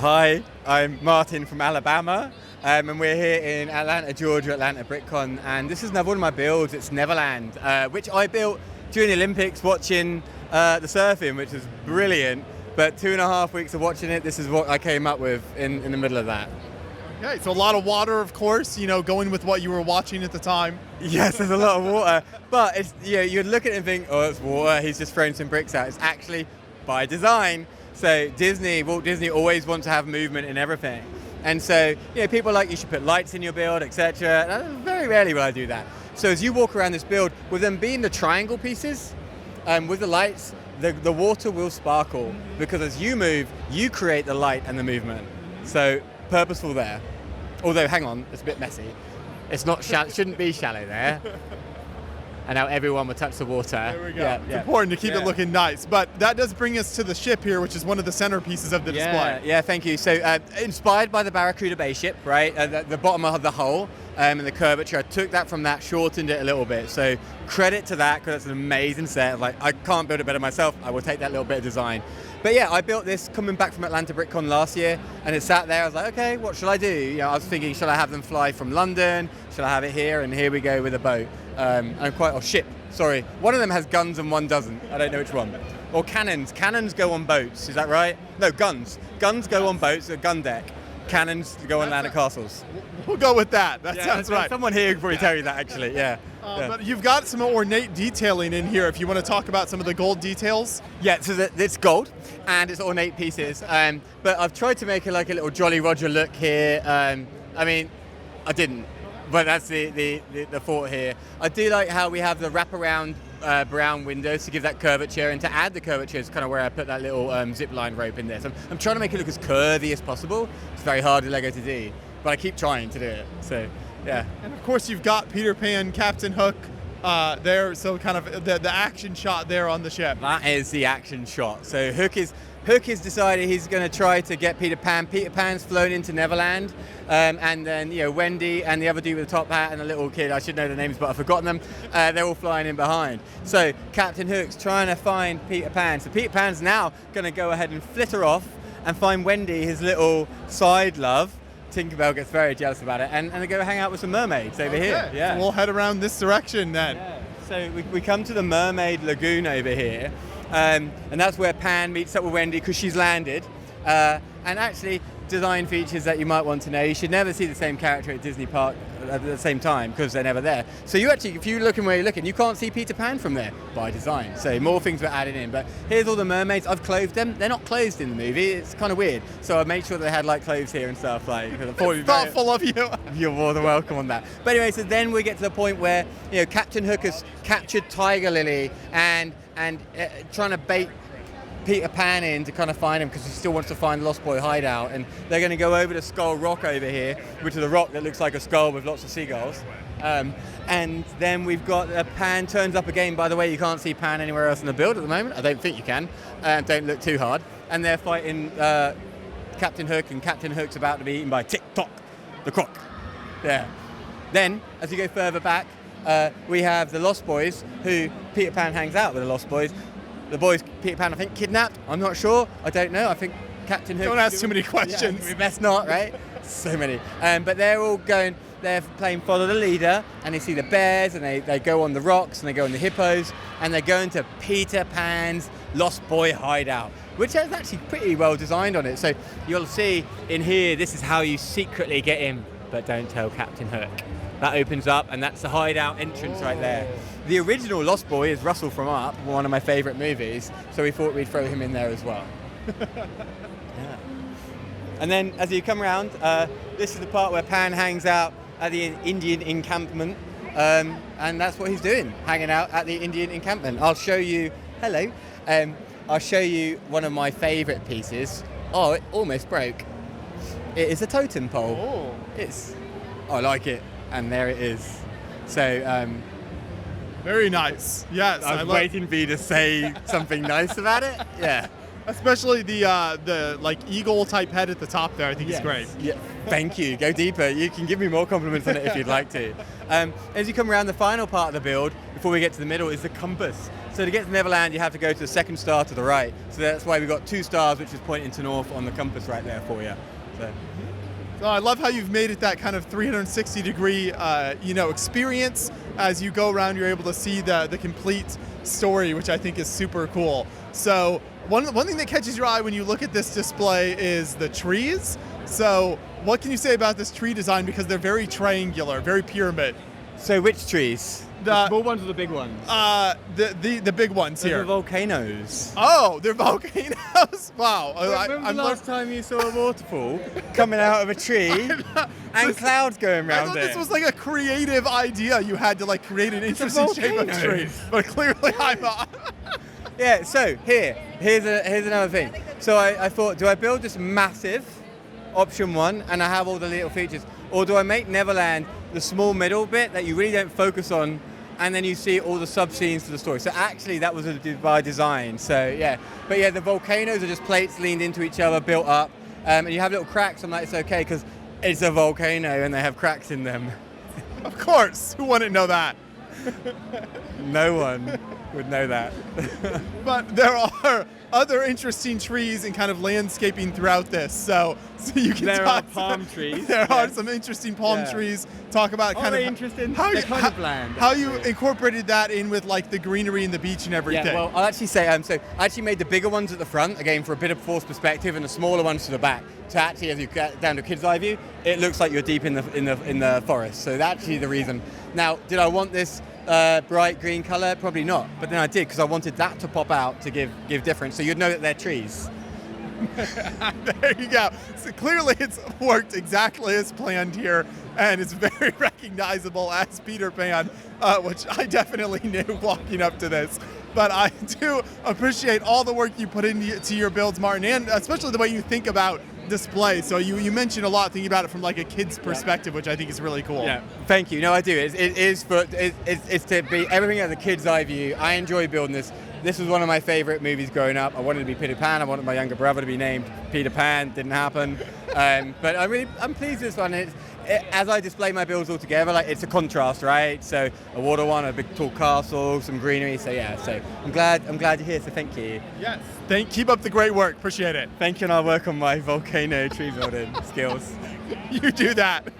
Hi, I'm Martin from Alabama, and we're here in Atlanta, Georgia, Atlanta BrickCon, and this is another one of my builds. It's Neverland, which I built during the Olympics watching the surfing, which was brilliant, but 2.5 weeks of watching it, this is what I came up with in the middle of that. Okay, so a lot of water, of course, going with what you were watching at the time. Yes, there's a lot of water, but it's, you'd look at it and think, oh, it's water, he's just throwing some bricks out. It's actually by design. So Walt Disney always wants to have movement in everything. And so, people are like, you should put lights in your build, etc. Very rarely will I do that. So as you walk around this build, with them being the triangle pieces, with the lights, the water will sparkle, because as you move, you create the light and the movement. So purposeful there. Although, hang on, it's a bit messy. It's not shouldn't be shallow there. And now everyone will touch the water. There we go. It's important to keep it looking nice. But that does bring us to the ship here, which is one of the centerpieces of the display. Yeah, thank you. So inspired by the Barracuda Bay ship, right? The bottom of the hull and the curvature, I took that from that, shortened it a little bit. So credit to that, because it's an amazing set. Like, I can't build it better myself. I will take that little bit of design. But yeah, I built this coming back from Atlanta BrickCon last year, and it sat there. I was like, okay, what shall I do? I was thinking, shall I have them fly from London? Shall I have it here? And here we go with a boat. Ship. Sorry, one of them has guns and one doesn't. I don't know which one. Or cannons. Cannons go on boats. Is that right? No, guns. Guns go on boats. A gun deck. Cannons go on land at castles. We'll go with that. That sounds right. Someone here could probably tell you that, actually. Yeah. But you've got some ornate detailing in here. If you want to talk about some of the gold details. Yeah, so it's gold and it's ornate pieces. But I've tried to make it like a little Jolly Roger look here. I didn't. But that's the thought here. I do like how we have the wraparound brown windows to give that curvature, and to add the curvature is kind of where I put that little zip line rope in there. So I'm trying to make it look as curvy as possible. It's very hard with Lego to do, but I keep trying to do it. So yeah. And of course you've got Peter Pan, Captain Hook there, so kind of the action shot there on the ship. That is the action shot. So Hook has decided he's going to try to get Peter Pan. Peter Pan's flown into Neverland, and then Wendy and the other dude with the top hat and the little kid, I should know the names but I've forgotten them, they're all flying in behind. So Captain Hook's trying to find Peter Pan. So Peter Pan's now going to go ahead and flitter off and find Wendy, his little side love. Tinkerbell gets very jealous about it, and they go hang out with some mermaids over here. Yeah. So we'll head around this direction then. Yeah. So we come to the Mermaid Lagoon over here. And that's where Pan meets up with Wendy, because she's landed. And actually, design features that you might want to know. You should never see the same character at Disney Park at the same time, because they're never there. So you actually, if you're looking where you're looking, you can't see Peter Pan from there by design. So more things were added in. But here's all the mermaids. I've clothed them. They're not clothed in the movie. It's kind of weird. So I made sure they had like clothes here and stuff. Thoughtful of you. You're more than welcome on that. But anyway, so then we get to the point where Captain Hook has captured Tiger Lily and trying to bait Peter Pan in to kind of find him, because he still wants to find the Lost Boy hideout, and they're going to go over to Skull Rock over here, which is a rock that looks like a skull with lots of seagulls. And then we've got Pan turns up again. By the way, you can't see Pan anywhere else in the build at the moment. I don't think you can. Don't look too hard. And they're fighting Captain Hook, and Captain Hook's about to be eaten by Tick-Tock, the croc. Yeah. Then, as you go further back, we have the Lost Boys, who Peter Pan hangs out with the Lost Boys. The boys Peter Pan, I think, kidnapped. I'm not sure. I don't know. I think Captain Hook... Don't ask too many questions. Yeah, we best not, right? So many. But they're all going... They're playing Follow the Leader, and they see the bears, and they go on the rocks, and they go on the hippos, and they're going to Peter Pan's Lost Boy hideout, which is actually pretty well designed on it. So you'll see in here, this is how you secretly get in, but don't tell Captain Hook. That opens up, and that's the hideout entrance right there. The original Lost Boy is Russell from Up, one of my favourite movies, so we thought we'd throw him in there as well. Yeah. And then as you come around, this is the part where Pan hangs out at the Indian encampment, and that's what he's doing, hanging out at the Indian encampment. I'll show you, hello, I'll show you one of my favourite pieces. Oh, it almost broke. It is a totem pole. I like it, and there it is. So, very nice. Yes. I'm waiting for you to say something nice about it. Yeah. Especially the like eagle type head at the top there. I think is great. Yeah. Thank you. Go deeper. You can give me more compliments on it if you'd like to. As you come around the final part of the build, before we get to the middle is the compass. So to get to Neverland, you have to go to the second star to the right. So that's why we've got 2 stars, which is pointing to north on the compass right there for you. So I love how you've made it that kind of 360-degree, experience. As you go around, you're able to see the complete story, which I think is super cool. So one thing that catches your eye when you look at this display is the trees. So what can you say about this tree design? Because they're very triangular, very pyramid. So which trees? The small ones or the big ones? The big ones here. The volcanoes. Oh, they're volcanoes. Wow. Remember the last time you saw a waterfall coming out of a tree and clouds going around I thought it? this was like a creative idea you had to like create an interesting shape of tree. But clearly I'm not. Yeah, so here's another thing. So I thought, do I build this massive option 1 and I have all the little features? Or do I make Neverland the small middle bit that you really don't focus on, and then you see all the sub-scenes to the story? So actually that was by design, so yeah. But yeah, the volcanoes are just plates leaned into each other, built up, and you have little cracks. I'm like, it's okay, because it's a volcano and they have cracks in them. Of course, who wouldn't know that? No one would know that. But there are other interesting trees and kind of landscaping throughout this. So you can there are palm trees. There are some interesting palm trees. Talk about kind of interesting. How They're you, kind of bland. How you incorporated that in with like the greenery and the beach and everything. Yeah, well, I'll actually say, so I actually made the bigger ones at the front, again, for a bit of forced perspective, and the smaller ones to the back. So actually, as you get down to kid's eye view, it looks like you're deep in the forest. So that's actually the reason. Now, did I want this bright green color? Probably not. But then I did, because I wanted that to pop out to give difference. So you'd know that they're trees. There you go. So clearly it's worked exactly as planned here, and it's very recognizable as Peter Pan, which I definitely knew walking up to this. But I do appreciate all the work you put into your builds, Martin, and especially the way you think about display. So you mentioned a lot thinking about it from like a kid's perspective, which I think is really cool. Yeah, thank you. No, I do. It's to be everything at the kid's eye view. I enjoy building this. This was one of my favorite movies growing up. I wanted to be Peter Pan. I wanted my younger brother to be named Peter Pan. Didn't happen. But I'm pleased with this one. As I display my builds all together, like it's a contrast, right? So a water one, a big tall castle, some greenery. So yeah, so I'm glad you're here. So thank you. Yes. Keep up the great work. Appreciate it. Thank you, and I'll work on my volcano tree building skills. You do that.